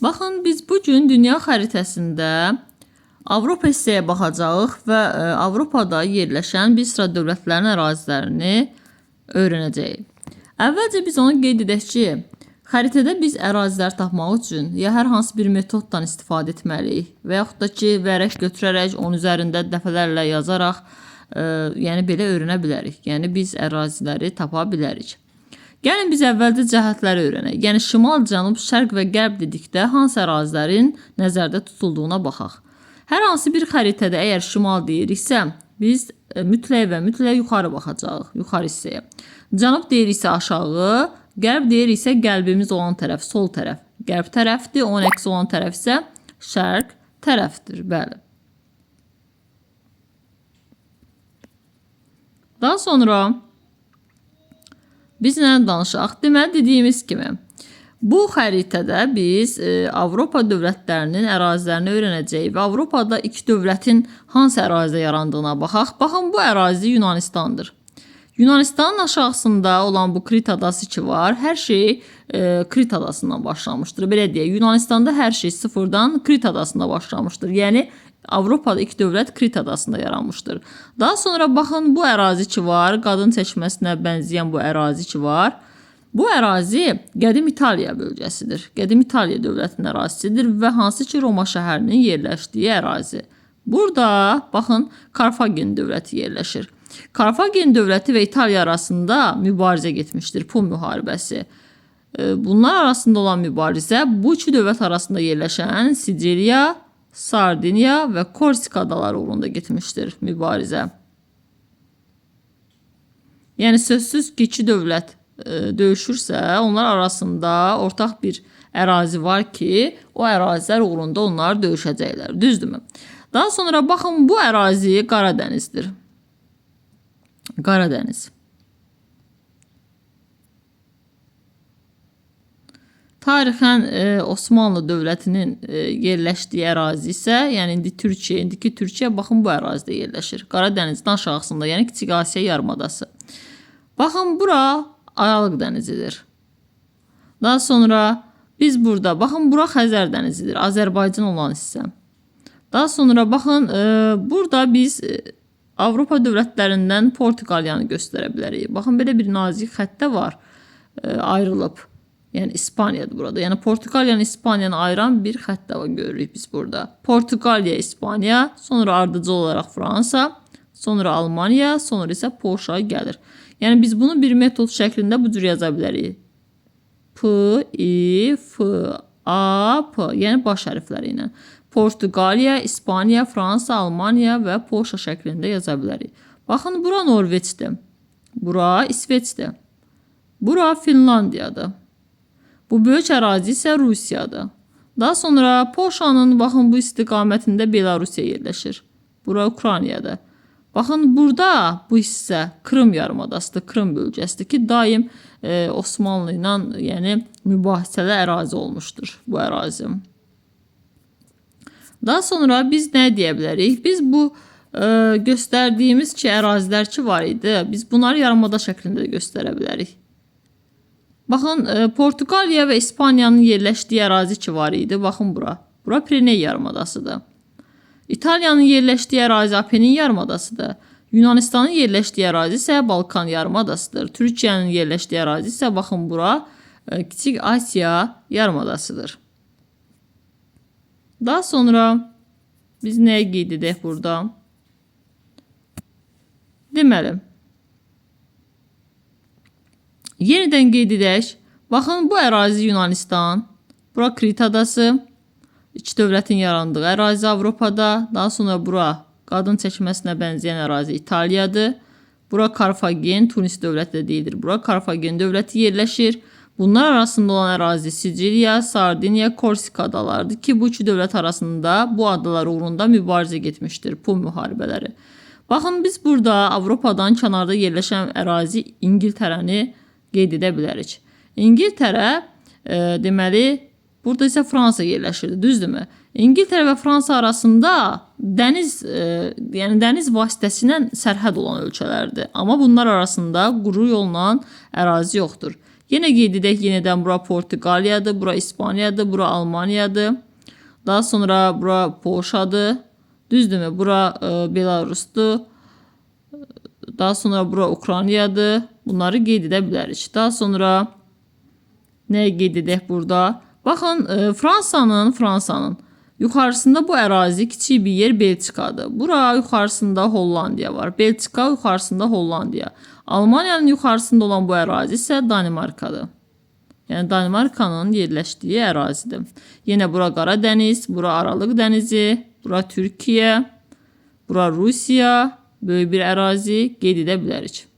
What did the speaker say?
Baxın, biz bugün dünya xəritəsində Avropa hissəyə baxacağıq və Avropada yerləşən bir sıra dövlətlərin ərazilərini öyrənəcəyik. Əvvəlcə biz onu qeyd edək ki, xəritədə biz ərazilər tapmaq üçün ya hər hansı bir metoddan istifadə etməliyik və yaxud da ki, vərəq götürərək onun üzərində dəfələrlə yazaraq yəni belə öyrənə bilərik. Yəni biz əraziləri tapa bilərik. Gəlin biz əvvəlcə cəhətləri öyrənək. Yəni şimal, cənub, şərq və qərb dedikdə hansı ərazilərin nəzərdə tutulduğuna baxaq. Hər hansı bir xəritədə əgər şimal deyiriksə, biz mütləq yuxarı baxacağıq, yuxarı hissəyə. Cənub deyiriksə aşağı, qərb deyiriksə qəlbimiz olan tərəf, sol tərəf, qərb tərəfdir, onun əksi olan tərəf isə şərq tərəfdir, bəli. Daha sonra biz nədən danışaq? Deməli, dediyimiz kimi, bu xəritədə biz Avropa dövlətlərinin ərazilərini öyrənəcəyik və Avropada iki dövlətin hansı ərazidə yarandığına baxaq. Baxın, bu ərazi Yunanistandır. Yunanistanın aşağısında olan bu Krit adası ki var, hər şey Krit adasından başlamışdır. Belə deyək, Yunanistanda hər şey sıfırdan Krit adasında başlamışdır. Yəni, Avropada iki dövlət Krit adasında yaranmışdır. Daha sonra baxın, bu ərazi ki var, qadın çəkməsinə bənzəyən bu ərazi ki var. Bu ərazi qədim İtaliya bölgəsidir. Qədim İtaliya dövlətinin ərazisidir və hansı ki Roma şəhərinin yerləşdiyi ərazi. Burada, baxın, Karfagen dövləti yerləşir. Karfagen dövləti və İtaliya arasında mübarizə getmişdir, Pun müharibəsi. Bunlar arasında olan mübarizə bu iki dövlət arasında yerləşən Siciliya, Sardiniya və Korsika adaları uğrunda getmişdir mübarizə. Yəni sözsüz ki, iki dövlət döyüşürsə, onlar arasında ortaq bir ərazi var ki, o ərazilər uğrunda onlar döyüşəcəklər. Düzdürmü? Daha sonra baxın, bu ərazi Qaradənizdir. Qaradəniz. Tarixən Osmanlı dövlətinin yerləşdiyi ərazi isə, yəni indiki Türkiyə, baxın, bu ərazidə yerləşir. Qaradənizin aşağısında, yəni Kiçik Asiya yarımadası. Baxın, bura Aralıq dənizidir. Daha sonra biz burada, baxın, bura Xəzər dənizidir, Azərbaycan olan hissə. Daha sonra baxın, burada biz Avropa dövlətlərindən Portuqaliyanı göstərə bilərik. Baxın, belə bir nazik xəttə var, ayrılıb. Yəni İspaniyadır burada. Yəni Portuqaliyanı İspaniyanı ayıran bir xətt də görürük biz burada. Portuqaliya, İspaniya, sonra ardıcıl olaraq Fransa, sonra Almaniya, sonra isə Polşa gəlir. Yəni biz bunu bir metod şəklində bu cür yaza bilərik. P, I, F, A, P, yəni baş hərfləri ilə. Portuqaliya, İspaniya, Fransa, Almaniya və Polşa şəklində yaza bilərik. Baxın, bura Norveçdir. Bura İsveçdir. Bura Finlandiyadır. Bu böyük ərazi isə Rusiyadır. Daha sonra Polşanın, baxın, bu istiqamətində Belarusiya yerləşir. Bura Ukraynadır. Baxın, burada bu hissə Krım yarımadasıdır, Krım bölgəsidir ki, daim Osmanlı ilə yəni, mübahisəli ərazi olmuşdur bu ərazi. Daha sonra biz nə deyə bilərik? Biz bu göstərdiyimiz ki, ərazilər ki var idi, biz bunları yarımada şəklində göstərə bilərik. Baxın, Portuqaliya və İspaniyanın yerləşdiyi ərazi ki var idi. Baxın, bura. Bura Pireney yarımadasıdır. İtaliyanın yerləşdiyi ərazi Apenin yarımadasıdır. Yunanistanın yerləşdiyi ərazi isə Balkan yarımadasıdır. Türkiyənin yerləşdiyi ərazi isə, baxın, bura Kiçik Asiya yarımadasıdır. Daha sonra biz nəyə qeyd edək burada? Deməli, yenidən qeyd edək. Baxın, bu ərazi Yunanistan, bura Krit adası, iki dövlətin yarandığı ərazi Avropada. Daha sonra bura qadın çəkməsinə bənzəyən ərazi İtaliyadır. Bura Karfagen, Tunis dövləti də deyilir. Bura Karfagen dövləti yerləşir. Bunlar arasında olan ərazi Siciliya, Sardiniya, Korsika adalarıdır ki, bu iki dövlət arasında bu adalar uğrunda mübarizə getmişdir, Pun müharibələri. Baxın, biz burada Avropadan kənarda yerləşən ərazi İngiltərəni qeyd edə bilərik. İngiltərə, deməli, burada isə Fransa yerləşirdi, düzdürmü? İngiltərə və Fransa arasında dəniz vasitəsilə sərhəd olan ölkələrdir. Amma bunlar arasında quru yolla ərazi yoxdur. Yenə qeyd edək, yenidən bura Portuqaliyadır, bura İspaniyadır, bura Almaniyadır. Daha sonra bura Polşadır. Düzdürmü? Bura Belarusdur. Daha sonra bura Ukraynadır. Bunları qeyd edə bilərik. Daha sonra nəyə qeyd edək burada? Baxın, Fransanın yuxarısında bu ərazi kiçik bir yer Belçikadır. Bura yuxarısında Hollandiya var. Belçika yuxarısında Hollandiya. Almaniyanın yuxarısında olan bu ərazi isə Danimarkadır. Yəni Danimarkanın yerləşdiyi ərazidir. Yenə bura Qara dəniz, bura Aralıq dənizi, bura Türkiyə, bura Rusiya, böyük bir ərazi qeyd edə bilərik.